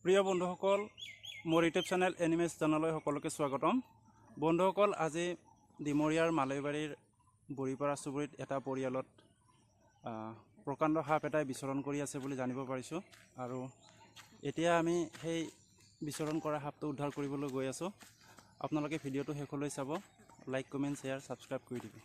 প্ৰিয় বন্ধুসকল, মোৰ ইউটিউব চেনেল এনিমেছ জানালৈ সকলোকে স্বাগতম। বন্ধুসকল, আজি ডিমৰীয়াৰ মালৈবাৰীৰ বুঢ়ীপাৰা চুবুৰীত এটা পৰিয়ালত প্ৰকাণ্ড সাপ এটাই বিচৰণ কৰি আছে বুলি জানিব পাৰিছোঁ। আৰু এতিয়া আমি সেই বিচৰণ কৰা সাপটো উদ্ধাৰ কৰিবলৈ গৈ আছোঁ। আপোনালোকে ভিডিঅ'টো শেষলৈ চাব, লাইক কমেণ্ট শ্বেয়াৰ ছাবস্ক্ৰাইব কৰি দিব।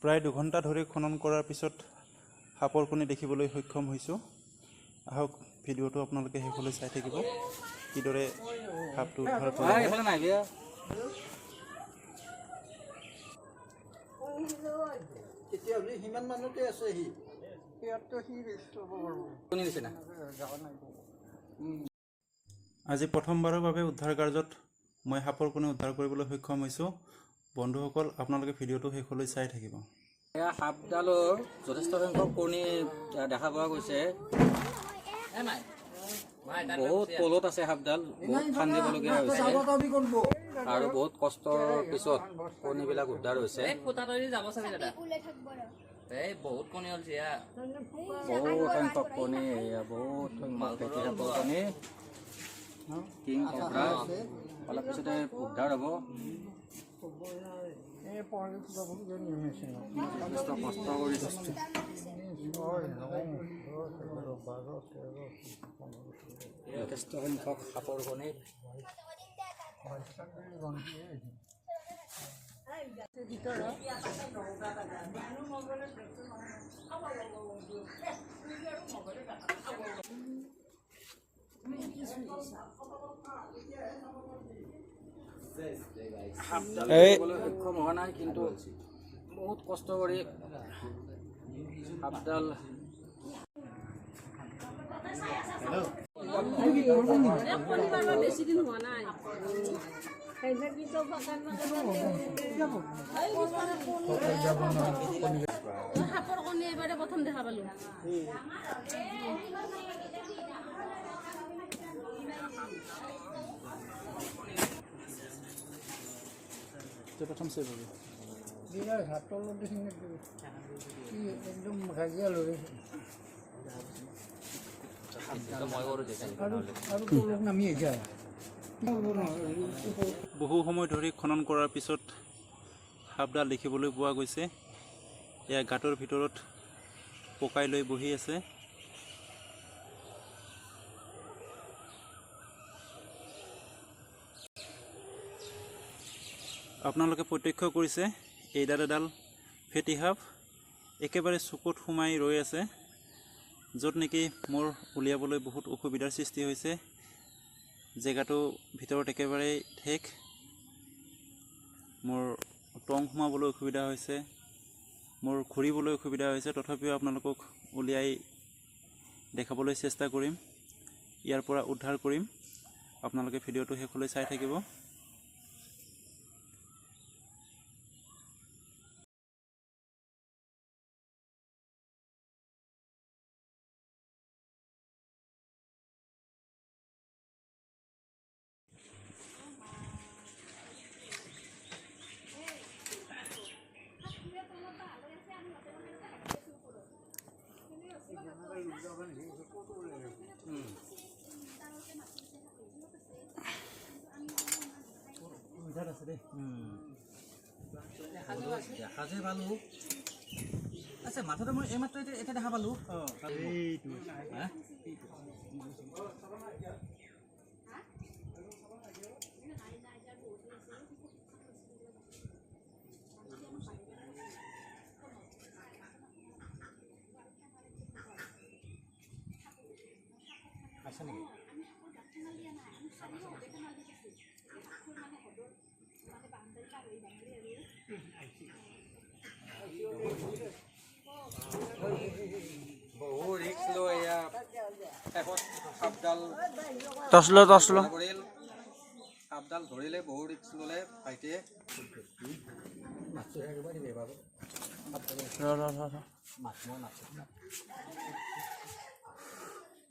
প্ৰায় 2 ঘণ্টা ধৰি খনন কৰাৰ পিছত সাপৰ কণী দেখিবলৈ সক্ষম হৈছোঁ। আহক ভিডিঅ'টো আপোনালোকে শেষলৈ চাই থাকিব, কিদৰে সাপটো উদ্ধাৰ কৰা হয়। আজি প্ৰথমবাৰৰ বাবে উদ্ধাৰ কাৰ্যত মই সাপৰ কণী উদ্ধাৰ কৰিবলৈ সক্ষম হৈছোঁ। বন্ধুসকল, আপোনালোকে ভিডিঅ'টো শেষলৈ চাই থাকিব। এয়া সাপডালৰ যথেষ্ট সংখ্যক কণী দেখা পোৱা গৈছে। বহুত তলত আছে সাপডাল, বহুত খান্দিবলগীয়া হৈছে আৰু বহুত কষ্টৰ পিছত কণীবিলাক উদ্ধাৰ হৈছে। বহুত কণী ওলছে, বহুত সংখ্যক কণী, বহুত সাপৰ কণী কিং কবৰা অলপ পিছতে উদ্ধাৰ হ'ব। কষ্ট কৰিছে, যথেষ্ট সংখ্যক সাপৰ কণী। সক্ষম হোৱা নাই, কিন্তু বহুত কষ্ট কৰি সাপডাল বেছি দিন হোৱা নাই। সাপৰ কণী এইবাৰে প্ৰথম দেখা পালো। প্ৰথম চেভ হ'ব। একদম কাজিয়া লৈ নামি আহিছে। বহু সময় ধৰি খনন কৰাৰ পিছত সাপডাল দেখিবলৈ পোৱা গৈছে। এয়া গাঁতৰ ভিতৰত পকাই লৈ বহি আছে। আপোনালোকে প্ৰত্যক্ষ কৰিছে, এইডাল এডাল ফেটি সাপ একেবাৰে চকুত সোমাই ৰৈ আছে, য'ত নেকি মোৰ উলিয়াবলৈ বহুত অসুবিধাৰ সৃষ্টি হৈছে। জেগাটো ভিতৰত একেবাৰে ঠেক, মোৰ টং সোমাবলৈ অসুবিধা হৈছে, মোৰ ঘূৰিবলৈ অসুবিধা হৈছে। তথাপিও আপোনালোকক উলিয়াই দেখাবলৈ চেষ্টা কৰিম, ইয়াৰ পৰা উদ্ধাৰ কৰিম। আপোনালোকে ভিডিঅ'টো শেষলৈ চাই থাকিব। দেখা যে পালো। আচ্ছা, মাথাটো মই এইমাত্ৰ এতিয়া দেখা পালো। আছে নেকি? বহু ৰিক্স লৈ সাপডাল সাপডাল ধৰিলে বহু ৰিক্স ল'লে ভাইটিয়ে।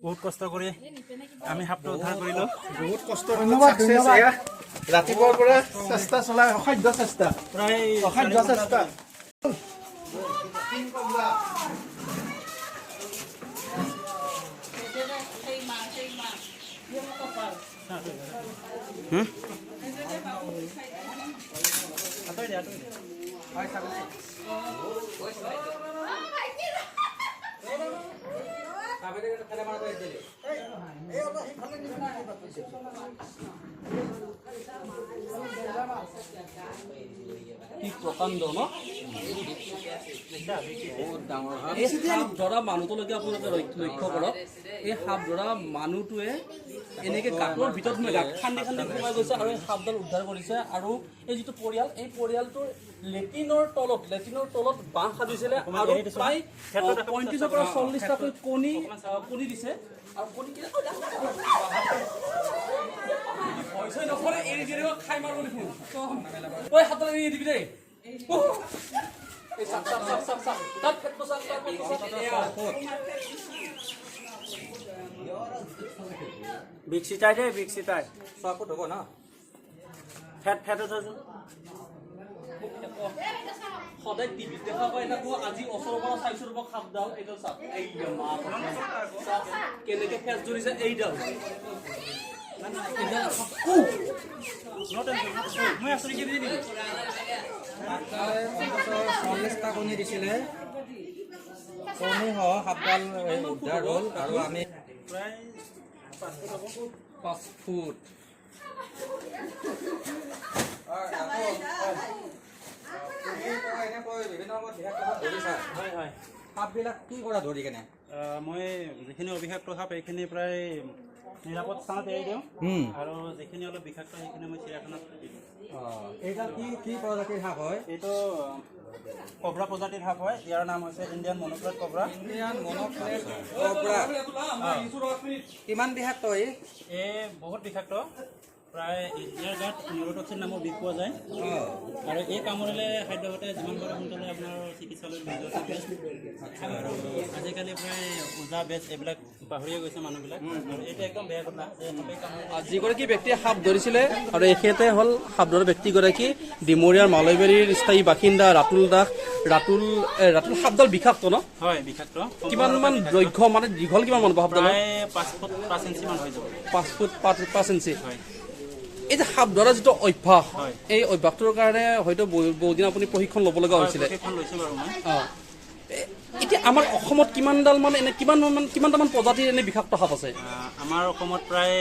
বহুত কষ্ট কৰি আমি সাপটো উদ্ধাৰ কৰিলোঁ। বহুত কষ্ট ৰাতিপুৱাৰ পৰা চেষ্টা চলাই অসাধ্য চেষ্টা প্ৰায় অসাধ্য চেষ্টা কি প্ৰকাণ্ড ন বহুত ডাঙৰ সাপ। এই সাপ ধৰা মানুহটোলৈকে আপোনালোকে লক্ষ্য কৰক। এই সাপ ধৰা মানুহটোৱে এনেকে গাঁতৰ ভিতৰত সোমাই গাঁত খান্দি খান্দি সোমাই গৈছে আৰু এই সাপডাল উদ্ধাৰ কৰিছে। আৰু এই যিটো পৰিয়াল, এই পৰিয়ালটোৰ লেট্ৰিনৰ তলত বাঁহ সাজিছিলে আৰু প্ৰায় 35ৰ পৰা 40টাকৈ কণী দিছে। আৰু কণী পইচা নকৰে এৰি দিয়ে খাই মাৰিব দেখোন। ঐ হাতত এৰি দিবি দেই। বিকশিতাই দেই বিকশিতাই চাকত হ'ব না ফেট উঠাইছো সদায় টিভিত দেখা পাই থাকো। আজি ওচৰৰ পৰা চাইছো ৰ'ব সাপডাল। এইডাল চাপ কেনেকে ফেচ জুৰিছে এইডাল। মই আচৰিত কি বুজি নেকি? 40টা কণী দিছিলে। কণী সহ সাপডাল উদ্ধাৰ হ'ল আৰু আমি প্ৰায় 5 ফুট হয় হয় সাপবিলাক কি কৰা ধৰি কেনে মই যিখিনি অবিষাক্ত সাপ এইখিনি প্ৰায় নিৰাপদ স্থানত এৰি দিওঁ আৰু যিখিনি অলপ বিষাক্ত সেইখিনি মই চিৰিয়াখানাত দি দিওঁ। এইডাল কি প্ৰজাতিৰ সাপ হয়? এইটো কবৰা প্ৰজাতিৰ সাপ হয়। ইয়াৰ নাম হৈছে ইণ্ডিয়ান মনোক্ৰেট কবৰা। ইণ্ডিয়ান মনোক্ৰেট কবৰা। কিমান বিষাক্ত এই? বহুত বিষাক্ত। প্ৰায় ইয়াৰ গাত নিউৰোটক্সিন নামৰ বিষ পোৱা যায় আৰু এই কামুৰিলে খাদ্যহতে যিমান পাৰে সোনকালে আপোনাৰ চিকিৎসালয়ত লৈ যোৱাটো বেষ্ট। আৰু আজিকালি প্ৰায় ওজা বেজ এইবিলাক পাহৰিয়ে গৈছে মানুহবিলাক আৰু এইটো একদম বেয়া কথা যে সাপে কামুৰিলে। যিগৰাকী ব্যক্তিয়ে সাপ ধৰিছিলে আৰু এখেতে হ'ল সাপ ধৰা ব্যক্তিগৰাকী ডিমৰীয়াৰ মালৈবাৰীৰ স্থায়ী বাসিন্দা ৰাতুল দাস। ৰাতুল সাপডাল বিষাক্ত ন? হয় বিষাক্ত। কিমান মান দৈৰ্ঘ্য মানে দীঘল কিমান মান সাপডাল? প্ৰায় 5 ফুট 5 ইঞ্চি মান হৈ যাব। 5 ফুট 5 ইঞ্চি। হয় এই যে সাপ ধৰা যিটো অভ্যাস, হয়। এই অভ্যাসটোৰ কাৰণে হয়তো বহুদিন আপুনি প্ৰশিক্ষণ ল'ব লগা হৈছিলে। প্ৰশিক্ষণ লৈছোঁ বাৰু মই। এতিয়া আমাৰ অসমত কিমানটামান প্ৰজাতিৰ এনে বিষাক্ত সাপ আছে? আমাৰ অসমত প্ৰায়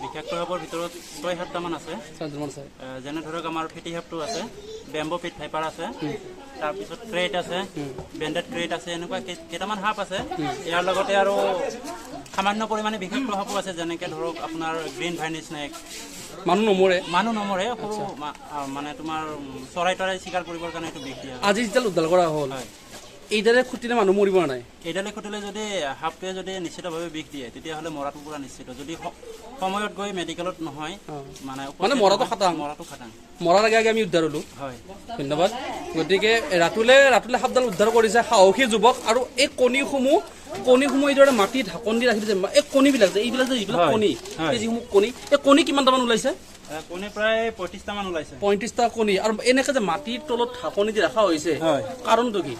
বিষাক্ত সাপৰ ভিতৰত 6-7টামান আছে। যেনে ধৰক আমাৰ ফেটি সাপটো আছে, বেম্বো পিট ভাইপাৰ আছে, তাৰপিছত ক্ৰেট আছে, বেণ্ডেড ক্ৰেট আছে, এনেকুৱা কেইটামান সাপ আছে। ইয়াৰ লগতে আৰু সামান্য পৰিমাণে বিষাক্ত সাপো আছে, যেনেকৈ ধৰক আপোনাৰ গ্ৰীণ ভাইনি স্নেক। মানুহ নমৰে সৰু মানে তোমাৰ চৰাই তৰাই চিকাৰ কৰিবৰ কাৰণে এইটো বিষ দিয়া। আজি যেতিয়া উদ্ধাৰ কৰা হ'ল, এইডালে খুটিলে মানুহ মৰিব নাই? এইডালে খুটিলে যদি সাপটোৱে যদি নিশ্চিতভাৱে বিষ দিয়ে তেতিয়াহ'লে মৰাটো পুৰা নিশ্চিত। যদি সময়ত গৈ মেডিকেলত নহয় মানে মৰাটো খাটাং। মৰাৰ আগে আমি উদ্ধাৰ হ'লো। হয় ধন্যবাদ। গতিকে ৰাতুলে সাপডাল উদ্ধাৰ কৰিছে সাহসী যুৱক। আৰু এই কণীসমূহ এইদৰে মাটি ঢাকন দি ৰাখি দিছে। এই কণীবিলাক যে যিবিলাক কণী, এই যিসমূহ কণী, এই কণী কিমানটামান ওলাইছে? কণী প্ৰায় 35টামান ওলাইছে। 35টা কণী। আৰু এনেকে যে মাটিৰ তলত ঢাকনি দি ৰখা হৈছে, কাৰণটো কি?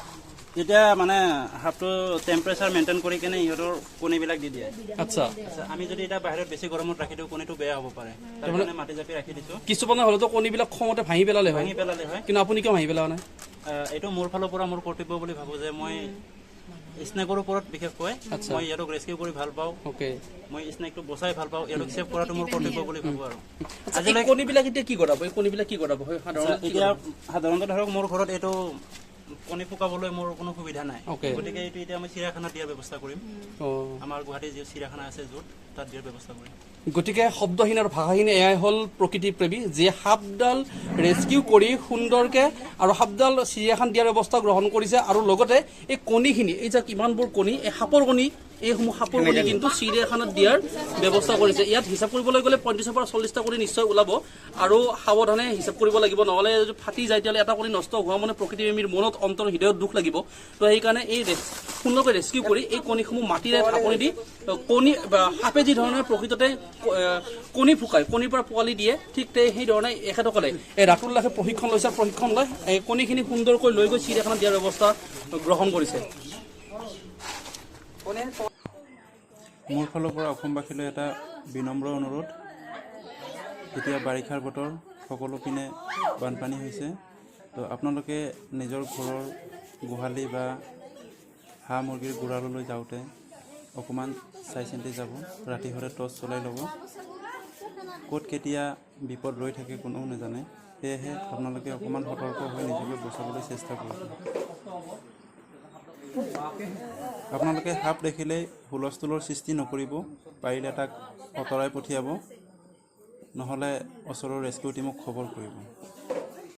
এতিয়া মানে সাপটো টেম্পাৰেচাৰ মেইনটেইন কৰি কেনে ইহঁতৰ কণীবিলাক দি দিয়ে। আচ্ছা, আমি যদি এতিয়া বাহিৰত বেছি গৰমত ৰাখি দিওঁ কণীটো বেয়া হ'ব পাৰে, তাৰ কাৰণে মাটি জাপি ৰাখি দিছোঁ। কিছুমানে হ'লেতো কণীবিলাক খঙতে ভাঙি পেলালে হয়, হয়। কিন্তু আপুনি কিয় ভাঙি পেলোৱা নাই? এইটো মোৰ ফালৰ পৰা মোৰ কৰ্তব্য বুলি ভাবোঁ যে মই স্নেকৰ ওপৰত বিশেষকৈ মই ইয়াতক ৰেস্কিউ কৰি ভাল পাওঁ। মই স্নেকটো বচাই ভাল পাওঁ, ইয়াতক ছেভ কৰাটো মোৰ কৰ্তব্য বুলি ভাবোঁ। আৰু আজিলৈ কণীবিলাক এতিয়া কি কৰাব? এই কণীবিলাক কি কৰাব? এতিয়া সাধাৰণতে ধৰক মোৰ ঘৰত এইটো কণী ফুকাবলৈ মোৰ কোনো সুবিধা নাই, গতিকে এইটো এতিয়া আমি চিৰিয়াখানাত দিয়াৰ ব্যৱস্থা কৰিম। আমাৰ গুৱাহাটীৰ যি চিৰিয়াখানা আছে য'ত, তাত দিয়াৰ ব্যৱস্থা কৰিম। গতিকে শব্দহীন আৰু ভাষাহীন এয়াই হ'ল প্ৰকৃতি প্ৰেমী, যিয়ে সাপডাল ৰেস্কিউ কৰি সুন্দৰকৈ আৰু সাপডাল চিৰিয়াখান দিয়াৰ ব্যৱস্থা গ্ৰহণ কৰিছে। আৰু লগতে এই কণীখিনি, এই যে কিমানবোৰ কণী, এই সাপৰ কণী এইসমূহ সাপৰ কণী কিন্তু চিৰিয়াখানাত দিয়াৰ ব্যৱস্থা কৰিছে। ইয়াত হিচাপ কৰিবলৈ গ'লে 35ৰ পৰা 40টা কণী নিশ্চয় ওলাব আৰু সাৱধানে হিচাপ কৰিব লাগিব, নহ'লে যদি ফাটি যায় তেতিয়াহ'লে এটা কণী নষ্ট হোৱা মানে প্ৰকৃতিপ্ৰেমীৰ মনত অন্তৰ হৃদয়ত দুখ লাগিব। তো সেইকাৰণে এই সুন্দৰকৈ ৰেস্কিউ কৰি এই কণীসমূহ মাটিৰে ঢাকনি দি কণী সাপে যি ধৰণে প্ৰকৃততে কণী ফুকায়, কণীৰ পৰা পোৱালি দিয়ে, ঠিক সেই ধৰণে এখেতসকলে এই ৰাতুল্লাহে প্ৰশিক্ষণ লৈছে, প্ৰশিক্ষণ লৈ এই কণীখিনি সুন্দৰকৈ লৈ গৈ চিৰিয়াখানাত দিয়াৰ ব্যৱস্থা গ্ৰহণ কৰিছে। মোৰ ফালৰ পৰা অসমবাসীলৈ এটা বিনম্ৰ অনুৰোধ, এতিয়া বাৰিষাৰ বতৰ, সকলো পিনে বানপানী হৈছে, তো আপোনালোকে নিজৰ ঘৰৰ গোহালি বা হাঁহ মুৰ্গীৰ গঁৰাললৈ যাওঁতে অকণমান চাই চিন্তি যাব, ৰাতি হ'লে টৰ্চ চলাই ল'ব, ক'ত কেতিয়া বিপদ ৰৈ থাকে কোনেও নাজানে, সেয়েহে আপোনালোকে অকণমান সতৰ্ক হৈ নিজকে বচাবলৈ চেষ্টা কৰিব। আপোনালোকে সাপ দেখিলেই হুলস্থুলৰ সৃষ্টি নকৰিব, পাৰিলে তাক আঁতৰাই পঠিয়াব, নহ'লে ওচৰৰ ৰেস্কিউ টিমক খবৰ কৰিব।